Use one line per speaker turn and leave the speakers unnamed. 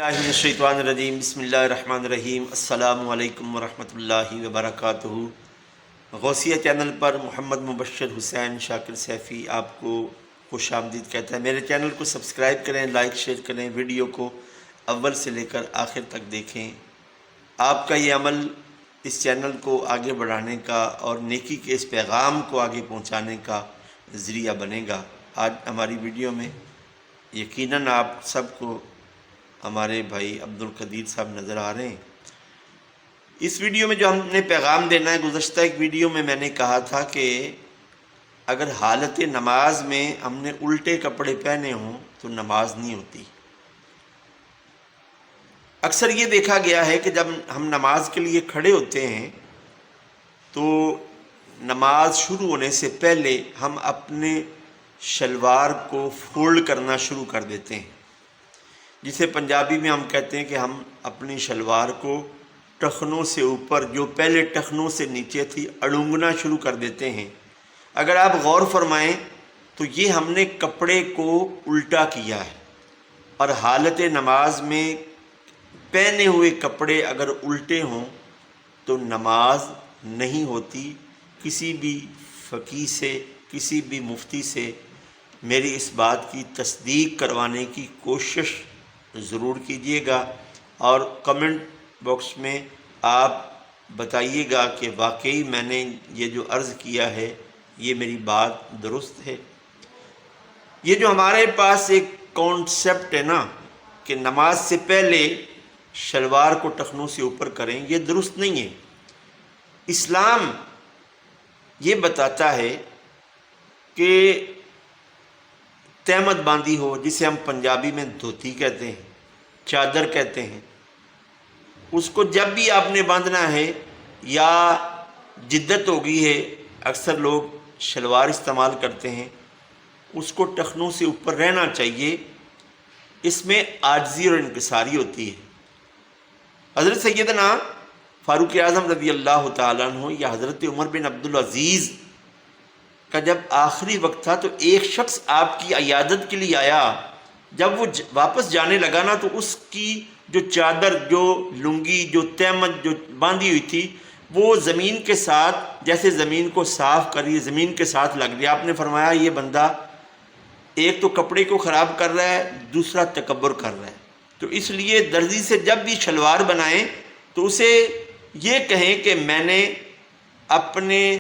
बिस्मिल्लाहिर्रहमानिर्रहीम बिस्मिल्लाहिर्रहमानिर्रहीम अस्सलामु अलैकुम वरहमतुल्लाहि वबरकातुहू। गौसिया चैनल पर मोहम्मद मुबश्शिर हुसैन शाकिर सैफ़ी आपको खुश आमदीद कहता है। मेरे चैनल को सब्सक्राइब करें, लाइक शेयर करें, वीडियो को अव्वल से लेकर आखिर तक देखें। आपका ये अमल इस चैनल को आगे बढ़ाने का और नेकी के इस पैगाम को आगे पहुँचाने का ज़रिया बनेगा। आज हमारी वीडियो में यकीनन आप सबको हमारे भाई अब्दुल कदीर साहब नज़र आ रहे हैं। इस वीडियो में जो हमने पैगाम देना है, गुज़श्ता एक वीडियो में मैंने कहा था कि अगर हालत नमाज में हमने उल्टे कपड़े पहने हों तो नमाज नहीं होती। अक्सर ये देखा गया है कि जब हम नमाज के लिए खड़े होते हैं तो नमाज शुरू होने से पहले हम अपने शलवार को फोल्ड करना शुरू कर देते हैं, जिसे पंजाबी में हम कहते हैं कि हम अपनी शलवार को टखनों से ऊपर, जो पहले टखनों से नीचे थी, अड़ूंगना शुरू कर देते हैं। अगर आप गौर फरमाएं तो ये हमने कपड़े को उल्टा किया है। और हालत नमाज में पहने हुए कपड़े अगर उल्टे हों तो नमाज नहीं होती। किसी भी फ़कीह से, किसी भी मुफ्ती से मेरी इस बात की तस्दीक करवाने की कोशिश ज़रूर कीजिएगा और कमेंट बॉक्स में आप बताइएगा कि वाकई मैंने ये जो अर्ज़ किया है ये मेरी बात दुरुस्त है। ये जो हमारे पास एक कॉन्सेप्ट है ना कि नमाज से पहले शलवार को टखनों से ऊपर करें, ये दुरुस्त नहीं है। इस्लाम ये बताता है कि तहमत बांधी हो, जिसे हम पंजाबी में धोती कहते हैं, चादर कहते हैं, उसको जब भी आपने बांधना है या जिद्दत हो गई है, अक्सर लोग शलवार इस्तेमाल करते हैं, उसको टखनों से ऊपर रहना चाहिए। इसमें आजिज़ी और इनकिसारी होती है। हज़रत सैयदना फ़ारूक आज़म रज़ी अल्लाह तआला अन्हु या हज़रत उमर बिन अब्दुल अज़ीज़ का जब आखिरी वक्त था तो एक शख्स आपकी इयादत के लिए आया। जब वो वापस जाने लगा ना तो उसकी जो चादर, जो लुंगी, जो तहमत जो बांधी हुई थी, वो ज़मीन के साथ, जैसे ज़मीन को साफ़ करिए, ज़मीन के साथ लग गया। आपने फरमाया ये बंदा एक तो कपड़े को ख़राब कर रहा है, दूसरा तकब्बुर कर रहा है। तो इसलिए दर्जी से जब भी शलवार बनाएं तो उसे ये कहें कि मैंने अपने